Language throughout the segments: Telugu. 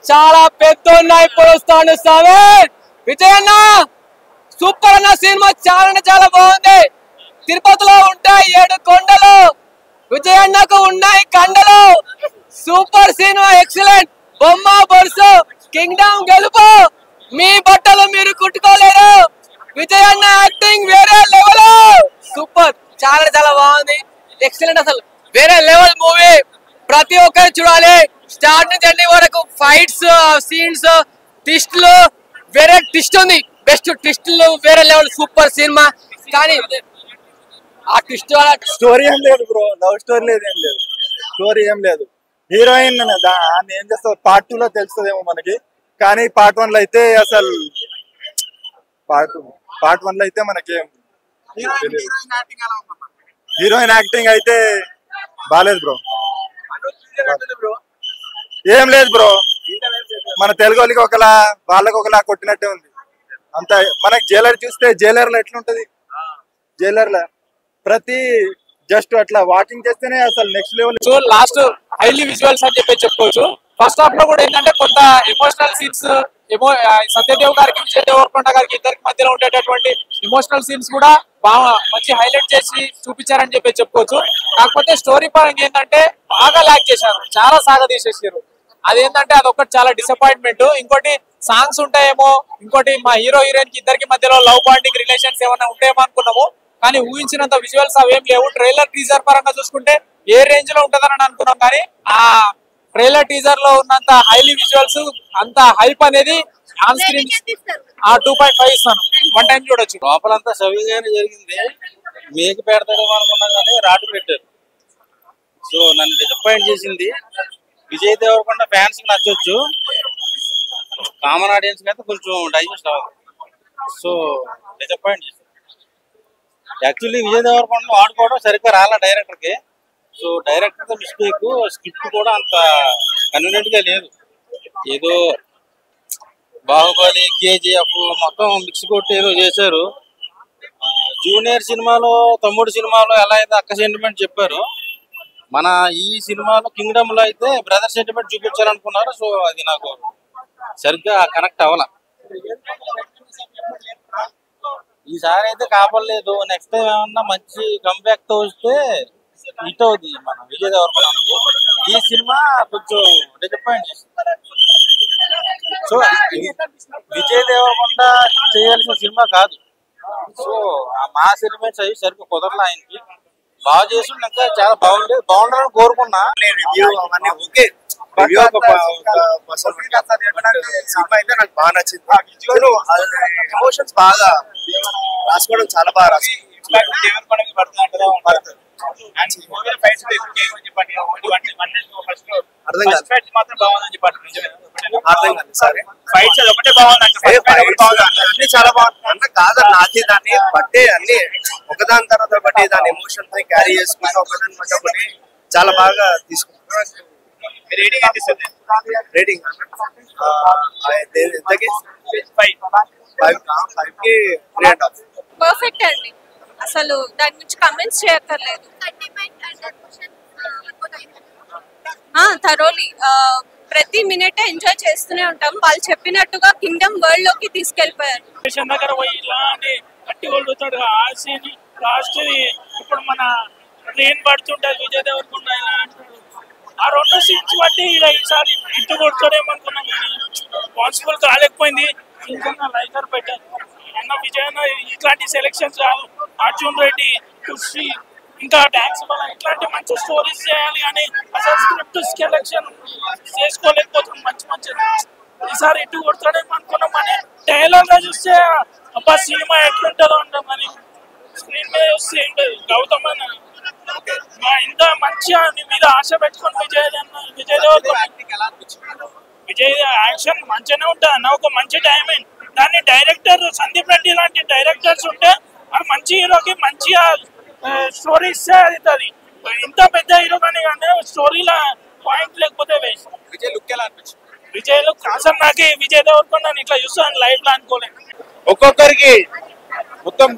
చాలా పెద్ద ఇప్పుడు వస్తాను సామే విజయ్ అన్న సూపర్ అన్న సినిమా చాలా బాగుంది. తిరుపతిలో ఉంటాయి 7 కొండలు, విజయ్ అన్నకు ఉన్నాయి కండలు. Super cinema, excellent. బొమ్మ బొరుసు కింగ్డమ్ గెలుపు, మీ బట్టలు మీరు కుట్టుకోలేరు. విజయ్ అన్న యాక్టింగ్ వేరే లెవెల్. సూపర్, చాలా బాగుంది, ఎక్సలెంట్. అసలు వేరే లెవెల్ మూవీ, ప్రతి ఒక్కరు చూడాలి. స్టార్ట్ నుంచి ఎండింగ్ వరకు ఫైట్స్, సీన్స్, ట్విస్ట్లు, వేరే ట్విస్ట్ ఉంది. బెస్ట్ ట్విస్ట్లు, వేరే లెవెల్. Super cinema. కానీ ఆ ట్విస్ట్ స్టోరీ ఏం లేదు బ్రో, లవ్ స్టోరీ లేదు, ఏం లేదు, స్టోరీ ఏం లేదు. హీరోయిన్ ఏం చేస్తావు పార్ట్ 2 లో తెలుస్తుందేమో మనకి, కానీ పార్ట్ 1 లో అయితే అసలు పార్ట్ 1 లో అయితే మనకేం హీరోయిన్ యాక్టింగ్ అయితే బాలేదు బ్రో. ఏం లేదు బ్రో, మన తెలుగు వాళ్ళకి ఒకలా వాళ్ళకి ఒకలా కొట్టినట్టే ఉంది అంత. మనకి జైలర్ చూస్తే జైలర్ లో ఎట్లుంటది, జైలర్ లో ప్రతి జస్ట్ అట్లా వాకింగ్ చేస్తేనే అసలు next level. So last highly visuals అని చెప్పి చెప్పుకోవచ్చు. ఫస్ట్ హాఫ్ లో కూడా ఏంటంటే కొంత ఎమోషనల్ సీన్స్, సత్యదేవ్ గారికి విజయ్ దేవరకొండ గారికి ఇద్దరికి మధ్యలో ఉండేటటువంటి ఎమోషనల్ సీన్స్ కూడా బాగా మంచి హైలైట్ చేసి చూపించారని చెప్పి చెప్పుకోవచ్చు. కాకపోతే స్టోరీ పరంగా ఏంటంటే బాగా ల్యాక్ చేశారు, చాలా సాగదీసేసారు. అదేంటంటే అదొకటి చాలా డిసప్పాయింట్మెంట్. ఇంకోటి సాంగ్స్ ఉంటాయేమో, ఇంకోటి మా హీరో హీరోయిన్ కి ఇద్దరికి మధ్యలో లవ్ బాండింగ్ రిలేషన్స్ ఏమైనా ఉంటాయేమో అనుకున్నాము, కానీ ఊహించినంత విజువల్స్ అవేం లేవు. ట్రైలర్ టీజర్ పరంగా చూసుకుంటే ఏ రేంజ్ లో ఉంటదని అనుకున్నాం, కానీ ఆ ట్రైలర్ టీజర్ లో ఉన్నంత హైలీ విజువల్స్, అంత హైప్ అనేది ఆన్ స్క్రీన్ 2.5 ఇస్తాను. 1 టైం చూడొచ్చు. లోపలంతా సవిగానే జరిగింది, మీకు పెడతాడేమో అనుకున్నా కానీ రాటు పెట్టారు. సో నన్ను డిసప్పాయింట్ చేసింది. విజయ్ దేవరకొండ ఫ్యాన్స్ కి నచ్చొచ్చు, కామన్ ఆడియన్స్ కి అయితే కొంచెం డైజెస్ట్ అవ్వదు. సో డిసప్పాయింట్ చేసింది. యాక్చువల్లీ విజయ్ దేవరకొండ ఆడుకోవడం సరిగ్గా రాలా డైరెక్టర్ కి. సో డైరెక్టర్ మిస్టేక్, స్క్రిప్ట్ కూడా అంత కన్వీనియంట్ గా లేదు. ఏదో బాహుబలి, కేజీఎఫ్ మొత్తం మిక్స్ కొట్టి ఏదో చేశారు. జూనియర్ సినిమాలో, తమ్ముడు సినిమాలో ఎలా అయితే అక్క సెంటిమెంట్ చెప్పారు, మన ఈ సినిమాలో కింగ్డమ్ లో అయితే బ్రదర్ సెంటిమెంట్ చూపించాలనుకున్నారు. సో అది నాకు సరిగ్గా కనెక్ట్ అవ్వాల. ఈసారి అయితే కాపాడలేదు. నెక్స్ట్ టైం ఏమన్నా మంచి కంబ్యాక్ తో వస్తే హిట్ అవుతుంది మన విజయ్ దేవరకొండ. ఈ సినిమా కొంచెం డిసప్పాయింట్ చేస్తుంది. సో విజయ్ దేవరకొండ చేయాల్సిన సినిమా కాదు. సో ఆ మాస్ ఎలిమెంట్స్ అవి సరిగ్గా కుదరలే ఆయనకి. బాగా చేసి ఇంకా చాలా బాగుండాలని కోరుకున్నా. సినిమా అయితే నాకు బాగా నచ్చింది. ఎమోషన్స్ బాగా రాసుకోవడం చాలా బాగా రాసుకోవడం. చాలా బాగుంది కాదు, నాకే దాన్ని బట్టే అన్ని ఒకదాని తర్వాత ఒకటి దాని ఎమోషన్ క్యారీ చేసుకుంటా ఒకదాని బట్టి ఒకటి చాలా బాగా తీసుకుంటాను. రేటింగ్ పర్ఫెక్ట్ అండి. అసలు దాని గురించి కమెంట్స్ చేయక్కర్లేదు. థరోలీ ప్రతి మినిట్ ఎంజాయ్ చేస్తూనే ఉంటాం. వాళ్ళు చెప్పినట్టుగా కింగ్డమ్ వరల్డ్ లోకి తీసుకెళ్లిపోయారు. ఇప్పుడు మన ట్రైన్ పడుతుంటది విజయ్ దేవరకొండ ఇలా అంటాడు. ఆ 2 సీన్స్ బట్టి ఈసారి ఇటు కొడుతాడేమనుకున్నాం, కానీ పాసిబుల్ కాలేకపోయింది. ఇంకా లైకర్ పెట్టారు అన్న విజయ్ అన్న. ఇట్లాంటి సెలెక్షన్స్ కాదు. అర్జున్ రెడ్డి, ఖుషి, ఇంకా డాన్స్ వల్ల ఇట్లాంటి మంచి స్టోరీస్ చేయాలి, కానీ అసలు స్క్రిప్ట్ సెలెక్షన్ చేసుకోలేకపోతుంది. మంచి ఈసారి ఇటు కొడతాడేమో అనుకున్నాం, కానీ ట్రైలర్ లో చూస్తే అబ్బా సినిమా ఎట్లుంటుందో అంటాం, కానీ స్క్రీన్ మీద చూస్తే గౌతమ్ అన్న ఇంత మంచిగా మీద ఆశ పెట్టుకుని విజయ్ విజయ్ యాక్షన్ మంచిగానే ఉంటుంది అన్న. ఒక మంచి డైమండ్. దాన్ని డైరెక్టర్ సందీప్ రెడ్డి లాంటి డైరెక్టర్స్ ఉంటే ఆ మంచి హీరోకి మంచిగా స్టోరీ ఇస్తే అవుతుంది. ఇంత పెద్ద హీరో కానీ స్టోరీలో పాయింట్ లేకపోతే వేస్ట్. విజయ్ లుక్ ఎలా అనిపించింది? విజయ్ లుక్ అసలు నాకు విజయ్ దేవరకొండ ఇట్లా చూస్తాను లైఫ్ లో అనుకోలేదు. ఒక్కొక్కరికి మొత్తం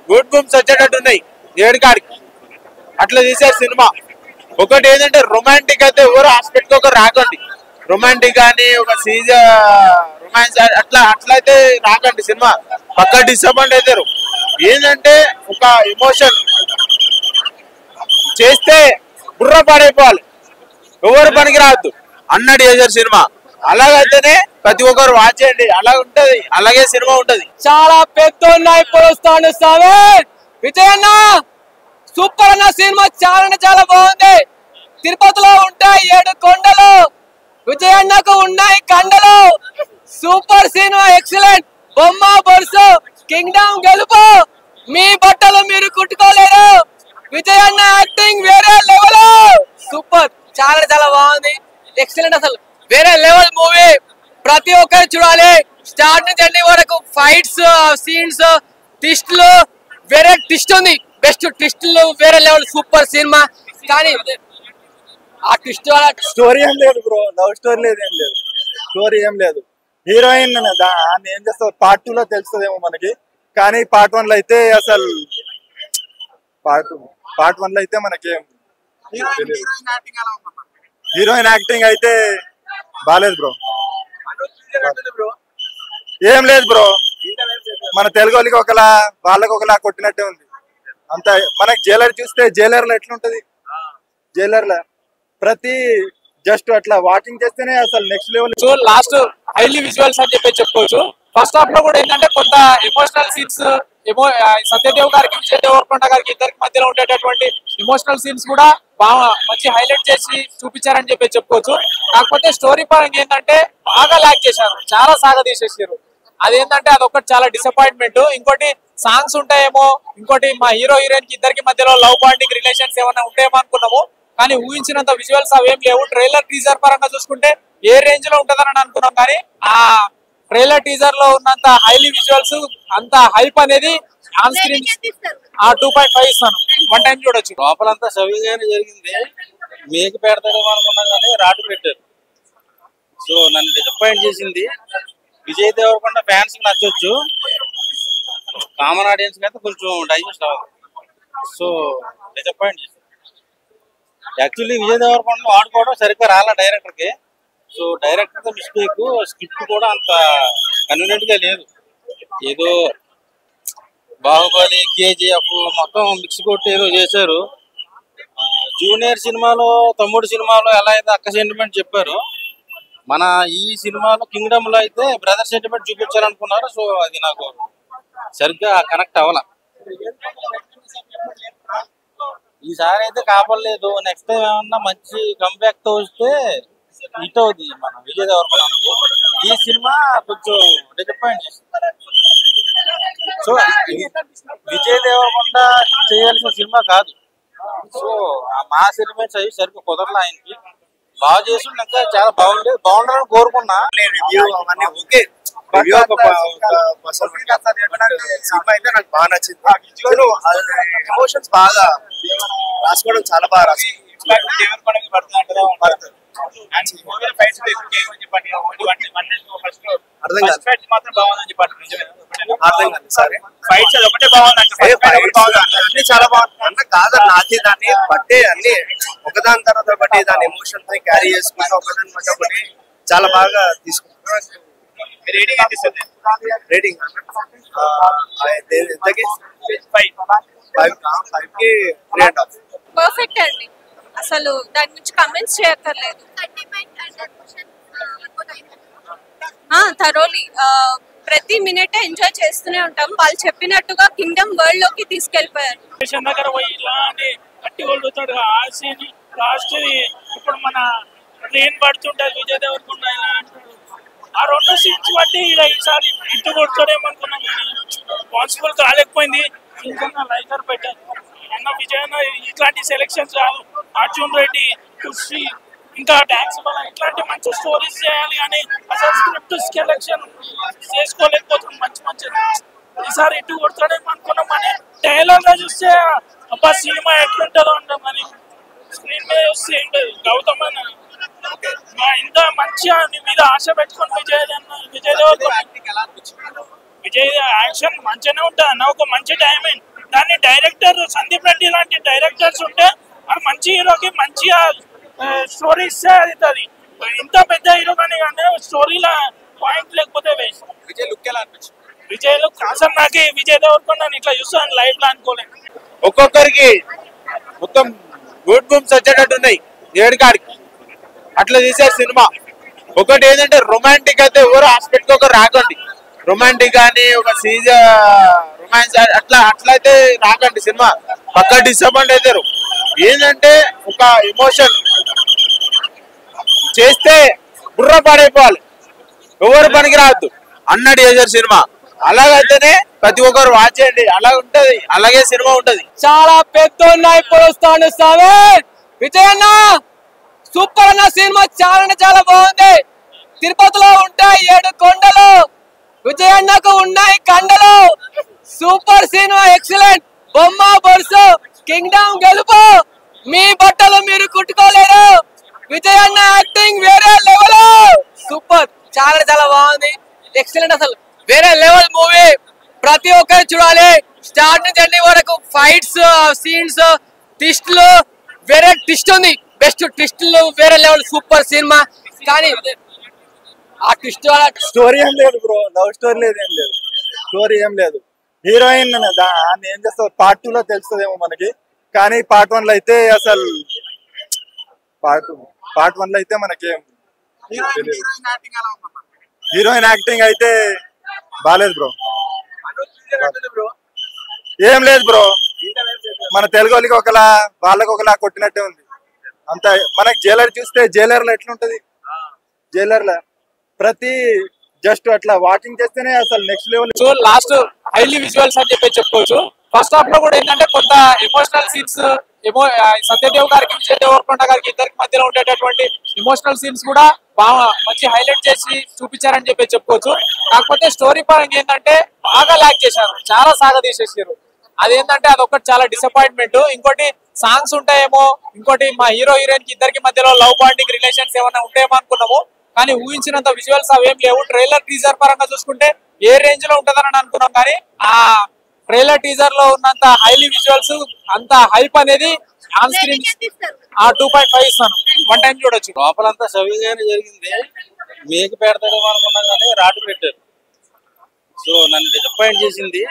గుడ్ బూమ్స్ వచ్చేటట్టు ఉన్నాయి ఏడుకాడికి, అట్లా తీసారు సినిమా. ఒకటి ఏంటంటే రొమాంటిక్ అయితే ఎవరు హాస్పిటల్ ఒకరు రాకండి, రొమాంటిక్ కానీ ఒక సీజ రొమాన్స్ అట్లయితే రాకండి సినిమా పక్కా డిసప్పాయింట్ అవుతారు. ఏంటంటే ఒక ఎమోషన్ చేస్తే బుర్ర పడైపోవాలి, ఎవరు పనికి రావద్దు అన్నట్టు చేశారు సినిమా. అలాగైతేనే ప్రతి ఒక్కరు వాచ్ చేయండి, అలా ఉంటది, అలాగే సినిమా ఉంటది. చాలా పెద్ద ఇప్పుడు వస్తాను సామే విజయ్ అన్న, సూపర్ అన్న సినిమా చాలా బాగుంది. తిరుపతిలో ఉంటాయి 7 కొండలు, విజయ్ అన్నకు ఉన్నాయి కండలు. Super cinema, excellent. బొమ్మ బొరుసు కింగ్డమ్ గెలుపు, మీ బట్టలు మీరు కుట్టుకోలేరు. విజయ్ అన్న యాక్టింగ్ వేరే లెవెల్, సూపర్, చాలా బాగుంది, ఎక్సలెంట్. అసలు వేరే లెవెల్ మూవీ, ప్రతి ఒక్కరు చూడాలి. స్టార్ట్ నుంచి ఎండింగ్ వరకు ఫైట్స్, సీన్స్, ట్విస్ట్లు, వేరే ట్విస్ట్ ఉంది, బెస్ట్ ట్విస్ట్లు, వేరే లెవెల్, సూపర్ సినిమా. కానీ ఆ ట్విస్ట్ స్టోరీ ఏం లేదు బ్రో, లవ్ స్టోరీ లేదు, ఏం లేదు, స్టోరీ ఏం లేదు. హీరోయిన్ ఏం చేస్తారు పార్ట్ 2 లో తెలుస్తుందేమో మనకి, కానీ పార్ట్ 1 లో అయితే అసలు పార్ట్ 1 లో అయితే మనకేం హీరోయిన్ యాక్టింగ్ అయితే బాలేదు బ్రో, ఏం లేదు బ్రో. మన తెలుగు వాళ్ళకి ఒకలా వాళ్ళకి ఒకలా కొట్టినట్టే ఉంది అంత. మనకి జైలర్ చూస్తే జైలర్ లో ఎట్లుంటది, జైలర్ లో ప్రతి జస్ట్ అట్లా వాకింగ్ చేస్తేనే అసలు next level. So last highly visuals అని చెప్పొచ్చు. ఫస్ట్ హాఫ్ లో కూడా ఏంటంటే కొంత ఎమోషనల్ సీన్స్, సత్యదేవ్ గారికి విజయ్ దేవరకొండ గారికి ఇద్దరికి మధ్యలో ఉండేటటువంటి ఎమోషనల్ సీన్స్ కూడా బాగా మంచి హైలైట్ చేసి చూపించారని చెప్పుకోవచ్చు. కాకపోతే స్టోరీ పరంగా ఏంటంటే బాగా ల్యాక్ చేశారు, చాలా సాగా తీసేసారు. అదేంటంటే అదొకటి చాలా డిసప్పాయింట్మెంట్. ఇంకోటి సాంగ్స్ ఉంటాయేమో, ఇంకోటి మా హీరో హీరోయిన్ కి ఇద్దరికి మధ్యలో లవ్ బాండింగ్ రిలేషన్స్ ఏమైనా ఉంటాయేమో అనుకున్నాము, కానీ ఊహించినంత విజువల్స్ అవేం లేవు. ట్రైలర్ టీజర్ పరంగా చూసుకుంటే ఏ రేంజ్ లో ఉంటుందని అనుకున్నాం, కానీ ఆ ట్రైలర్ టీజర్ లో ఉన్నంత హైలీ విజువల్స్, అంత హైప్ అనేది ఆన్ స్క్రీన్ 2.5 ఇస్తాను, 1 టైం చూడొచ్చు. లోపలంతా సవ్యంగానే జరిగింది, మేక పెడతాడు అనుకున్నా కానీ రాటు పెట్టారు. సో నన్ను డిసప్పాయింట్ చేసింది. విజయ్ దేవరకొండ ఫ్యాన్స్ కి నచ్చొచ్చు, కామన్ ఆడియన్స్ కి అయితే కొంచెం డైజెస్ట్ అవ్వదు. సో డిసప్పాయింట్ చేసింది. యాక్చువల్లీ విజయ్ దేవరకొండ వాడుకోవడం సరిగ్గా రాలా డైరెక్టర్ కి. సో డైరెక్టర్ తో మిస్టేక్, స్క్రిప్ట్ కూడా అంత కన్వీనియంట్ గా లేదు. ఏదో బాహుబలి, కేజీఎఫ్ మొత్తం మిక్స్ కొట్టి ఏదో చేశారు. జూనియర్ సినిమాలో, తమ్ముడు సినిమాలో ఎలా అయితే అక్క సెంటిమెంట్ చెప్పారు, మన ఈ సినిమాలో కింగ్డమ్ లో అయితే బ్రదర్ సెంటిమెంట్ చూపించాలనుకున్నారు. సో అది నాకు సరిగ్గా కనెక్ట్ అవ్వాల. ఈసారి అయితే కాపలేదు. నెక్స్ట్ టైం ఏమన్నా మంచి కంబ్యాక్ తో వస్తే హిట్ అవుతుంది మన విజయ్ దేవరకొండ. ఈ సినిమా కొంచెం డిసప్పాయింట్ చేసింది. సో విజయ్ దేవరకొండ చేయాల్సిన సినిమా కాదు. సో ఆ మాస్ ఎలిమెంట్స్ అవి సరిగ్గా కుదరలే ఆయనకి. బాగా చేసి ఇంకా చాలా బాగుండాలని కోరుకున్నా. సినిమా అయితే నాకు బాగా నచ్చింది. ఎమోషన్స్ బాగా రాసుకోవడం చాలా బాగా రాసుకుంది. చాలా బాగుంది కాదన్న, అది దాన్ని బట్టే అన్ని ఒకదాని తర్వాత ఒకటి దాని ఎమోషన్ క్యారీ చేసుకుంటే ఒకదాని బట్టి ఒకటి చాలా బాగా తీసుకుంటాం. రేటింగ్ పర్ఫెక్ట్ అండి, అసలు దాని నుంచి కమెంట్స్ చేయక్కర్లేదు. థరోలీ ప్రతి మినిట్ ఎంజాయ్ చేస్తూనే ఉంటాం. వాళ్ళు చెప్పినట్టుగా కింగ్డమ్ వరల్డ్ లోకి తీసుకెళ్లిపోయారు. దగ్గర పోయి ఇలా అని కట్టి కొడుతాడు ఆ సీన్. లాస్ట్ ఇప్పుడు మన ట్రైన్ పడుతుంటది, విజయ్ దేవరకొండ ఇలా అంటాడు. ఆ 2 సీన్స్ బట్టి ఈసారి ఇటు కొడుతాడేమనుకున్నాం, కానీ పాసిబుల్ కాలేకపోయింది. ఇంకా లైకర్ పెట్టారు అన్న విజయ్ అన్న. ఇట్లాంటి సెలెక్షన్స్ రాదు. అర్జున్ రెడ్డి, ఖుషి, ఇంకా డాన్స్ వల్ల ఇట్లాంటి మంచి స్టోరీస్ చేయాలి, కానీ అసలు స్క్రిప్ట్ సెలెక్షన్ చేసుకోలేకపోతుంది. మంచి ఈసారి ఇటు కొడతాడేమో అనుకున్నాం, కానీ ట్రైలర్ లో చూస్తే అబ్బా సినిమా ఎట్లుంటుందో అంటాం, కానీ స్క్రీన్ మీద చూస్తే ఏంటది గౌతమ్ అన్న ఇంత మంచిగా మీద ఆశ పెట్టుకుని విజయ్ విజయ్ యాక్షన్ మంచిగానే ఉంటుంది అన్న. ఒక మంచి డైమండ్ దాన్ని డైరెక్టర్ సందీప్ రెడ్డి లాంటి డైరెక్టర్స్ ఉంటే మంచి హీరోకి మంచిగా స్టోరీ ఇస్తే అవుతుంది. ఇంత పెద్ద హీరో కానీ స్టోరీలో పాయింట్ లేకపోతే వేస్ట్. విజయ్ లుక్ ఎలా అనిపించింది? విజయ్ లో అసలు నాకు విజయ్ దేవరకొండ ఇట్లా చూస్తాను లైఫ్ లో అనుకోలేదు. ఒక్కొక్కరికి మొత్తం గూడ్ బూమ్స్ వచ్చేటట్టు ఉన్నాయి ఏడుకాడికి, అట్లా తీసారు సినిమా. ఒకటి ఏంటంటే రొమాంటిక్ అయితే ఎవరు హాస్పిటల్ ఒకరు రాకండి, రొమాంటిక్ కానీ ఒక సీజ రొమాన్స్ అట్లయితే రాకండి, సినిమా పక్కా డిసప్పాయింట్ అవుతారు. ఏంటంటే ఒక ఎమోషన్ చేస్తే బుర్ర పాడైపోవాలి, ఎవరు పనికి రావద్దు అన్నట్టు చేశారు సినిమా. అలాగైతేనే ప్రతి ఒక్కరు వాచ్ చేయండి, అలా ఉంటది, అలాగే సినిమా ఉంటది. చాలా పెద్ద ఇప్పుడు వస్తాను సామే విజయ్ అన్న, సూపర్ అన్న. సినిమా చాలా బాగుంది. తిరుపతిలో ఉంటాయి 7 కొండలు, విజయ్ అన్నకు ఉన్నాయి కండలు. Super cinema, excellent. బొమ్మ బొరుసు కింగ్డమ్ గెలుపు, మీ బట్టలు మీరు కుట్టుకోలేరు. విజయ్ అన్న యాక్టింగ్ వేరే లెవెల్, సూపర్. చాలా బాగుంది, ఎక్సలెంట్. అసలు వేరే లెవెల్ మూవీ, ప్రతి ఒక్కరు చూడాలి. స్టార్ట్ నుంచి ఎండింగ్ వరకు ఫైట్స్, సీన్స్, ట్విస్ట్లు, వేరే ట్విస్ట్ ఉంది. బెస్ట్ ట్విస్ట్లు, వేరే లెవెల్, సూపర్ సినిమా. కానీ ఆ ట్విస్ట్ స్టోరీ ఏం లేదు బ్రో, లవ్ స్టోరీ లేదు, ఏం లేదు, స్టోరీ ఏం లేదు. హీరోయిన్ ఏం చేస్తారు పార్ట్ 2 లో తెలుస్తుందేమో మనకి, కానీ పార్ట్ 1 లో అయితే అసలు పార్ట్ 1 లో అయితే మనకేం హీరోయిన్ యాక్టింగ్ అయితే బాలేదు బ్రో. ఏం లేదు బ్రో, మన తెలుగు వాళ్ళకి ఒకలా వాళ్ళకి ఒకలా కొట్టినట్టే ఉంది అంత. మనకి జైలర్ చూస్తే జైలర్ లో ఎట్లుంటది, జైలర్ లో ప్రతి జస్ట్ అట్లా వాకింగ్ చేస్తేనే అసలు next level. So last highly visuals అని చెప్పుకోవచ్చు. ఫస్ట్ హాఫ్ లో కూడా ఏంటంటే కొంత ఎమోషనల్ సీన్స్, సత్యదేవ్ గారికి విజయ్ దేవరకొండ గారికి ఇద్దరికి మధ్యలో ఉండేటటువంటి ఎమోషనల్ సీన్స్ కూడా బాగా మంచి హైలైట్ చేసి చూపించారని చెప్పుకోవచ్చు. కాకపోతే స్టోరీ పరంగా ఏంటంటే బాగా ల్యాక్ చేశారు, చాలా సాగా తీసేసారు. అదేంటంటే అదొకటి చాలా డిసప్పాయింట్మెంట్. ఇంకోటి సాంగ్స్ ఉంటాయేమో, ఇంకోటి మా హీరో హీరోయిన్ కి ఇద్దరికి మధ్యలో లవ్ బాండింగ్ రిలేషన్స్ ఏమైనా ఉంటాయేమో అనుకున్నాము, కానీ ఊహించినంత విజువల్స్ అవేం లేవు. ట్రైలర్ టీజర్ పరంగా చూసుకుంటే ఏ రేంజ్ లో ఉంటుందని అనుకున్నాం, కానీ ఆ ట్రైలర్ టీజర్ లో ఉన్నంత హైలీ విజువల్స్, అంత హైప్ అనేది ఆన్ స్క్రీన్ 2.5 ఇస్తాను. 1 టైం చూడొచ్చు. లోపలంతా సవ్యంగానే జరిగింది, మేక పెడతాడేమో అనుకున్నా కానీ రాటు పెట్టారు. సో నన్ను డిసప్పాయింట్ చేసింది.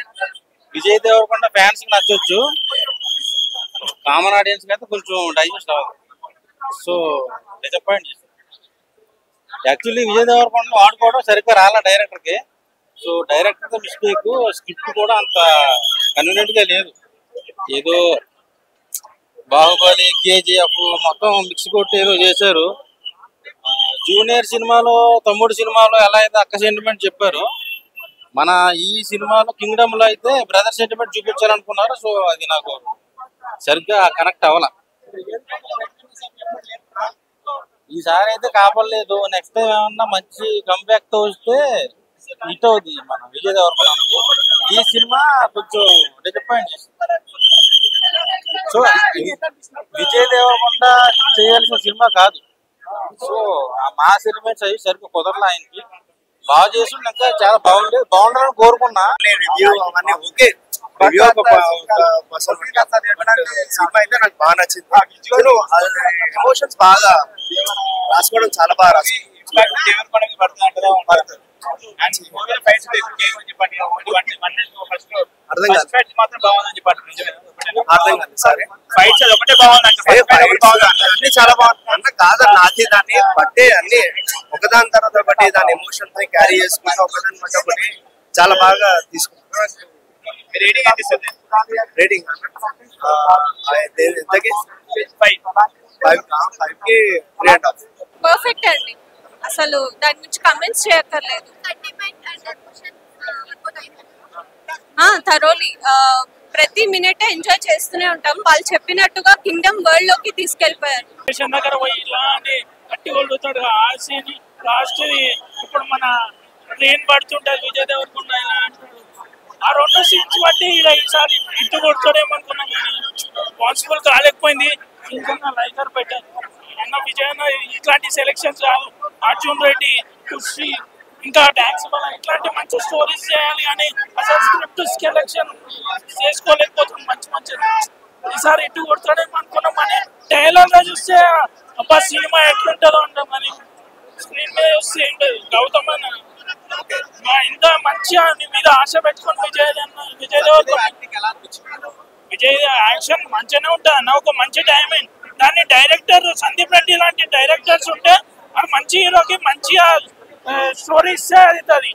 విజయ్ దేవరకొండ ఫ్యాన్స్ కి నచ్చొచ్చు, కామన్ ఆడియన్స్ కి అయితే కొంచెం డైజెస్ట్ అవ్వదు. సో డిసప్పాయింట్ చేసింది. యాక్చువల్లీ విజయ్ దేవరకొండ వాడుకోవడం సరిగ్గా రాలా డైరెక్టర్ కి. సో డైరెక్టర్ తో మిస్టేక్, స్క్రిప్ట్ కూడా అంత కన్వీనియంట్ గా లేదు. ఏదో బాహుబలి, కేజీఎఫ్ మొత్తం మిక్స్ కొట్టి ఏదో చేశారు. జూనియర్ సినిమాలో, తమ్ముడు సినిమాలో ఎలా అయితే అక్క సెంటిమెంట్ చెప్పారు, మన ఈ సినిమాలో కింగ్డమ్ లో అయితే బ్రదర్ సెంటిమెంట్ చూపించాలనుకున్నారు. సో అది నాకు సరిగ్గా కనెక్ట్ అవ్వాల. ఈసారి అయితే కాపలేదు. నెక్స్ట్ టైం ఏమన్నా మంచి కంబ్యాక్ తో వస్తే హిట్ అవుతుంది మన విజయ్ దేవరకొండ. ఈ సినిమా కొంచెం డిసప్పాయింట్ చేసింది. సో విజయ్ దేవరకొండ చేయాల్సిన సినిమా కాదు. సో ఆ మాస్ ఎలిమెంట్స్ అవి సరిగ్గా కుదరలే ఆయనకి. బాగా చేసి ఇంకా చాలా బాగుండాలని కోరుకున్నా. సినిమా అయితే నాకు బాగా నచ్చింది. ఎమోషన్స్ బాగా రాసుకోవడం చాలా బాగా రాసుకోవడం. చాలా బాగుంది కాదు నాకే, దాన్ని బట్టే అన్ని ఒకదాని తర్వాత ఒకటి దాని ఎమోషన్ క్యారీ చేసుకుంటా ఒకదాని బట్టి ఒకటి చాలా బాగా తీసుకుంటాం. రేటింగ్ పర్ఫెక్ట్ అండి, అసలు దాని గురించి కమెంట్స్ చేయక్కర్లేదు. థరోలీ ప్రతి మినిట్ ఎంజాయ్ చేస్తూనే ఉంటాం. వాళ్ళు చెప్పినట్టుగా కింగ్డమ్ వరల్డ్ లోకి తీసుకెళ్లిపోయారు. దగ్గర పోయి ఇలాంటి గట్టి కొడుతాడు ఆ సీన్. లాస్ట్ ఇప్పుడు మన ట్రైన్ పడుతుంటది విజయ్ దేవరకొండ ఇలా అంటాడు. ఆ 2 సీన్స్ బట్టి ఈసారి ఇట్టు కొడతాడేమనుకున్నాం, కానీ పాసిబుల్ కాలేకపోయింది. ఇంకా లైకర్ పెట్టారు అన్న విజయ్ అన్న. ఇట్లాంటి సెలెక్షన్స్ కాదు, అర్జున్ రెడ్డి, ఖుషి, ఇంకా డాన్స్ వల్ల ఇట్లాంటి మంచి స్టోరీస్ చేయాలి, కానీ అసలు స్క్రిప్ట్ సెలెక్షన్ చేసుకోలేకపోతుంది. మంచి ఈసారి ఇటు కొడతాడేమో అనుకున్నాం, కానీ ట్రైలర్ లో చూస్తే అబ్బా సినిమా ఎట్లుంటుందో అంటాం, కానీ స్క్రీన్ మీద వస్తే ఏంటది గౌతమ్ అన్న ఇంత మంచిగా నీ మీద ఆశ పెట్టుకుని విజయ్ దేవరకొండ విజయ్ యాక్షన్ మంచిగానే ఉంటుంది అన్న. ఒక మంచి టైమింగ్ దాన్ని డైరెక్టర్ సందీప్ రెడ్డి లాంటి డైరెక్టర్స్ ఉంటే ఆ మంచి హీరోకి మంచిగా స్టోరీ ఇస్తే అవుతుంది.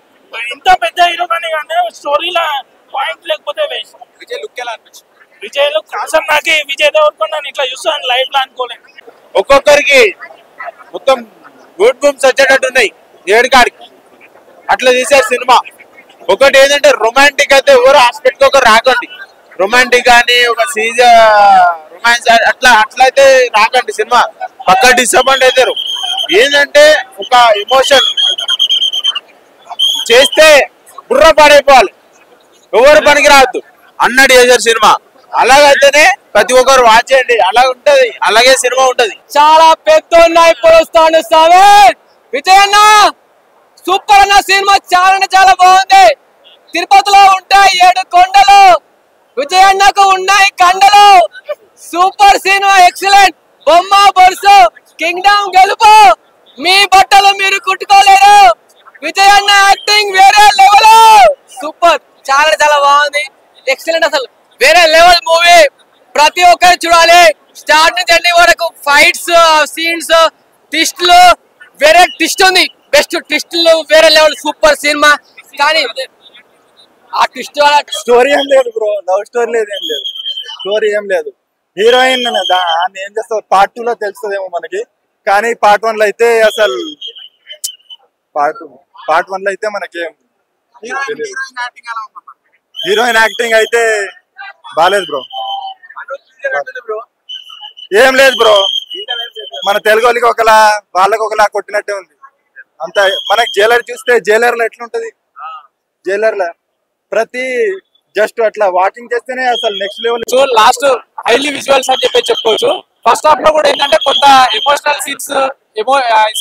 ఇంత పెద్ద హీరో కానీ స్టోరీలో పాయింట్ లేకపోతే వేస్ట్. విజయ్ లుక్ ఎలా అనిపించింది? విజయ్ లుక్ అసలు నాకు విజయ్ దేవరకొండ ఇట్లా చూస్తాను లైఫ్ లో అనుకోలేదు. ఒక్కొక్కరికి మొత్తం గూడ్ బూమ్స్ వచ్చేటట్టు ఉన్నాయి ఏడుకాడికి, అట్లా తీసారు సినిమా. ఒకటి ఏంటంటే రొమాంటిక్ అయితే ఎవరు హాస్పిటల్కి ఒకరు రాకండి. రొమాంటిక్ కానీ ఒక సీజన్ రొమాన్స్ అట్లయితే రాకండి. సినిమా పక్కా డిసప్పాయింట్ అవుతారు. ఏంటంటే ఒక ఎమోషన్ చేస్తే బుర్ర పాడైపోవాలి, ఎవరు పనికి రావద్దు అన్నట్టు చేశారు సినిమా. అలాగైతేనే ప్రతి ఒక్కరు వాచ్ చేయండి, అలా ఉంటది, అలాగే సినిమా ఉంటది. చాలా పెద్ద పొలుస్తాను సామే విజయ్ అన్న. సూపర్ అన్న సినిమా చాలా బాగుంది. తిరుపతిలో ఉంటాయి 7 కొండలు, విజయ్ అన్నకు ఉన్నాయి కండలు. Super cinema, excellent. బొమ్మ బొరుసు కింగ్డమ్ గెలుపు, మీ బట్టలు మీరు కుట్టుకోలేరు. విజయ్ అన్న యాక్టింగ్ వేరే లెవెల్. సూపర్, చాలా బాగుంది, ఎక్సలెంట్. అసలు వేరే లెవెల్ మూవీ, ప్రతి ఒక్కరు చూడాలి. స్టార్ట్ నుంచి ఎండింగ్ వరకు ఫైట్స్ సీన్స్, ట్విస్ట్లు, వేరే ట్విస్ట్ ఉంది. బెస్ట్ ట్విస్ట్లు, వేరే లెవెల్. Super cinema. కానీ ఆ ట్విస్ట్ స్టోరీ ఏం లేదు బ్రో, లవ్ స్టోరీ లేదు, ఏం లేదు, స్టోరీ ఏం లేదు. హీరోయిన్ ఏం చేస్తారు పార్ట్ 2 లో తెలుస్తుందేమో మనకి, కానీ పార్ట్ 1 లో అయితే అసలు పార్ట్ 1 లో అయితే మనకేం హీరోయిన్ యాక్టింగ్ అయితే బాలేదు బ్రో. ఏం లేదు బ్రో, మన తెలుగు వాళ్ళకి ఒకలా వాళ్ళకి ఒకలా కొట్టినట్టే ఉంది అంత. మనకి జైలర్ చూస్తే జైలర్ లో ఎట్లుంటది, జైలర్ లో ప్రతి జస్ట్ అట్లా వాకింగ్ చేస్తేనే అసలు next level. So last highly visuals అని చెప్పుకోవచ్చు. ఫస్ట్ హాఫ్ లో కూడా ఏంటంటే కొంత ఎమోషనల్ సీన్స్,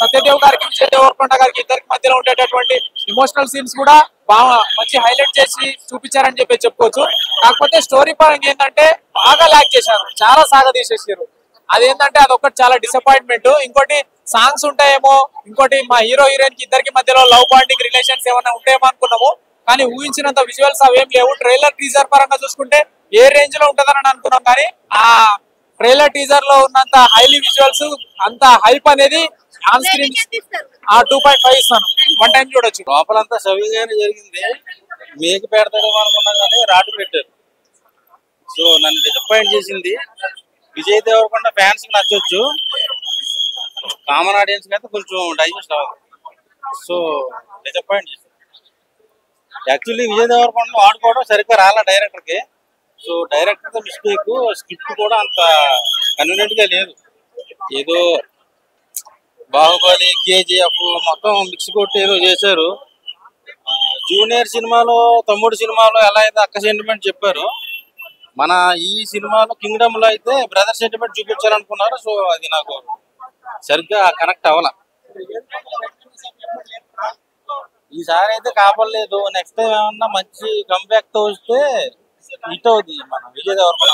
సత్యదేవ్ గారికి విజయ్ దేవరకొండ గారికి ఇద్దరికి మధ్యలో ఉండేటటువంటి ఎమోషనల్ సీన్స్ కూడా బాగా మంచి హైలైట్ చేసి చూపించారని చెప్పుకోవచ్చు. కాకపోతే స్టోరీ పరంగా ఏంటంటే బాగా లాక్ చేశారు, చాలా సాగదీసేసారు. అదేంటంటే అదొకటి చాలా డిసప్పాయింట్మెంట్. ఇంకోటి సాంగ్స్ ఉంటాయేమో, ఇంకోటి మా హీరో హీరోయిన్ కి ఇద్దరికి మధ్యలో లవ్ బాండింగ్ రిలేషన్స్ ఏమైనా ఉంటాయేమో అనుకున్నాము, కానీ ఊహించినంత విజువల్స్ అవేం లేవు. ట్రైలర్ టీజర్ పరంగా చూసుకుంటే ఏ రేంజ్ లో ఉంటదని అనుకున్నాం, కానీ ఆ ట్రైలర్ టీజర్ లో ఉన్నంత హైలీ విజువల్స్, అంత హైప్ అనేది ఆన్ స్క్రీన్ 2.5 ఇస్తాను. 1 టైం చూడొచ్చు. లోపలంతా సవ్యంగానే జరిగింది. మేక పెడతాడేమో అనుకున్నా కానీ రాటు పెట్టారు. సో నన్ను డిసప్పాయింట్ చేసింది. విజయ్ దేవరకొండ ఫ్యాన్స్ కి నచ్చొచ్చు, కామన్ ఆడియన్స్ కి అయితే కొంచెం డైజెస్ట్ అవ్వదు. సో డిసప్పాయింట్ చేసింది. యాక్చువల్లీ విజయ్ దేవరకొండ వాడుకోవడం సరిగ్గా రాలా డైరెక్టర్ కి. సో డైరెక్టర్ మిస్టేక్, స్క్రిప్ట్ కూడా అంత కన్వీనియంట్ గా లేదు. ఏదో బాహుబలి, కేజీఎఫ్ మొత్తం మిక్స్ కొట్టి ఏదో చేశారు. జూనియర్ సినిమాలో, తమ్ముడు సినిమాలో ఎలా అయితే అక్క సెంటిమెంట్ చెప్పారు, మన ఈ సినిమాలో కింగ్డమ్ లో అయితే బ్రదర్ సెంటిమెంట్ చూపించాలనుకున్నారు. సో అది నాకు సరిగ్గా కనెక్ట్ అవ్వాల. ఈసారి అయితే కాపలేదు. నెక్స్ట్ టైం ఏమన్నా మంచి కంబ్యాక్ తో వస్తే హిట్ అవుతుంది మన విజయ్ దేవరకొండ.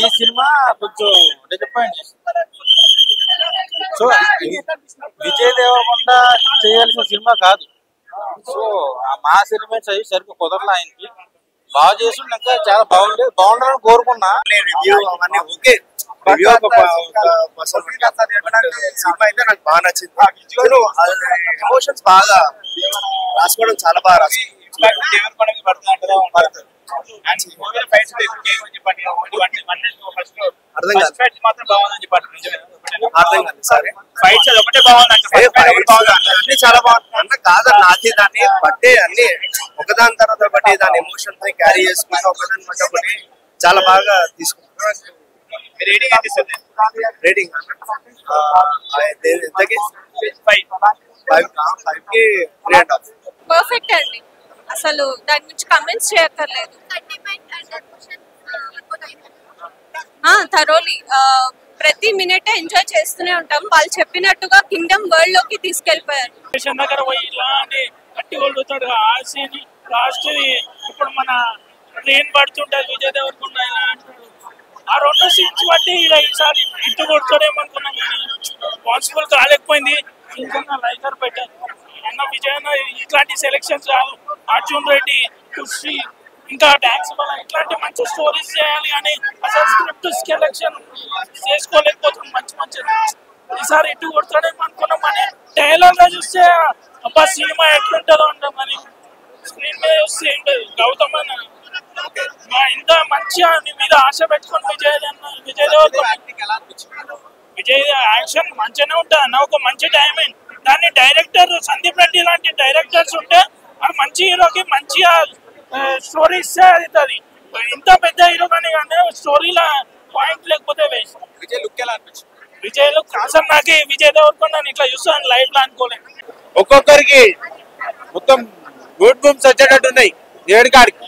ఈ సినిమా కొంచెం డిసప్పాయింట్ చేసింది. సో విజయ్ దేవరకొండ చేయాల్సిన సినిమా కాదు. సో ఆ మాస్ ఎలిమెంట్స్ అవి సరిగ్గా కుదరలే ఆయనకి. బాగా చేసి ఇంకా చాలా బాగుండాలని కోరుకున్నా. సినిమా అయితే నాకు బాగా నచ్చింది. ఎమోషన్స్ బాగా రాసుకోవడం చాలా బాగా రాసుకోవడం. అన్ని చాలా బాగుంటుంది అన్న కాదన్న. అది దాన్ని బట్టే అన్ని ఒకదాని తర్వాత ఒకటి దాని ఎమోషన్ క్యారీ చేసుకుంటూ ఒకదాని బట్టి ఒకటి చాలా బాగా తీసుకుంటారు. రేటింగ్ పర్ఫెక్ట్ అండి. అసలు దాని నుంచి కమెంట్స్ చేయక్కర్లేదు. థరోలీ ప్రతి మినిట్ ఎంజాయ్ చేస్తూనే ఉంటాం. వాళ్ళు చెప్పినట్టుగా కింగ్డమ్ వరల్డ్ లోకి తీసుకెళ్లిపోయారు. దగ్గర పోయి ఇలాంటి గట్టి కొడుతాడు ఆ సీన్ లాస్ట్. ఇప్పుడు మన ట్రైన్ పడుతుంటది విజయ్ దేవరకొండ ఇలా అంటాడు. ఆ 2 సీన్స్ బట్టి ఈసారి ఇటు కొడతాడేమనుకున్నాం, కానీ పాసిబుల్ కాలేకపోయింది. ఇంకా లైకర్ పెట్టారు అన్న విజయ్ అన్న ఇట్లాంటి సెలెక్షన్స్ కాదు. అర్జున్ రెడ్డి, ఖుషి, ఇంకా డాన్స్ వల్ల ఇట్లాంటి మంచి స్టోరీస్ చేయాలి అని అసలు స్క్రిప్ట్ సెలెక్షన్ చేసుకోలేకపోతున్నాం. మంచి మంచి ఈసారి ఇటు కొడతాడేమో అనుకున్నాం కానీ డైలాగ్ లో చూస్తే అబ్బా సినిమా ఎట్లుంటుందో అంటాం కానీ స్క్రీన్ మీద చూస్తే ఏంటది గౌతమ్ అన్న ఇంత మంచిగా నీ మీద ఆశ పెట్టుకొని విజయ్ విజయ్ యాక్షన్ మంచిగానే ఉంటుంది అన్న. ఒక మంచి డైమండ్ దాన్ని డైరెక్టర్ సందీప్ రెడ్డి లాంటి డైరెక్టర్స్ ఉంటే ఆ మంచి హీరోకి మంచిగా స్టోరీ ఇస్తే అది ఇంత పెద్ద హీరో కానీ స్టోరీలో పాయింట్ లేకపోతే వేస్ట్. విజయ్ లుక్ ఎలా అనిపించింది? విజయ్ లుక్ అసలు నాకు విజయ్ దేవరకొండ ఇట్లా చూస్తాను లైఫ్ లో అనుకోలేదు. ఒక్కొక్కరికి మొత్తం గూడ్ బూమ్స్ వచ్చేటట్టు ఉన్నాయి ఏడుకాడికి.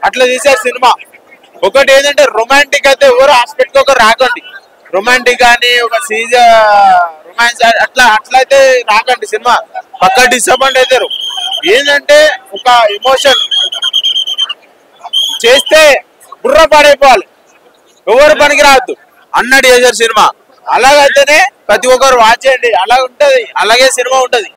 అట్లా తీసారు సినిమా. ఒకటి ఏంటంటే రొమాంటిక్ అయితే ఎవరు హాస్పిటల్కి ఒకరు రాకండి. రొమాంటిక్ కానీ ఒక సీజ రొమాన్స్ అట్లయితే రాకండి. సినిమా పక్క డిసప్పాయింట్ అవుతారు. ఏంటంటే ఒక ఎమోషన్ చేస్తే బుర్ర పాడైపోవాలి, ఎవరు పనికి రావద్దు అన్నట్టు చేశారు సినిమా. అలాగైతేనే ప్రతి ఒక్కరు వాచ్ చేయండి. అలా ఉంటది, అలాగే సినిమా ఉంటది.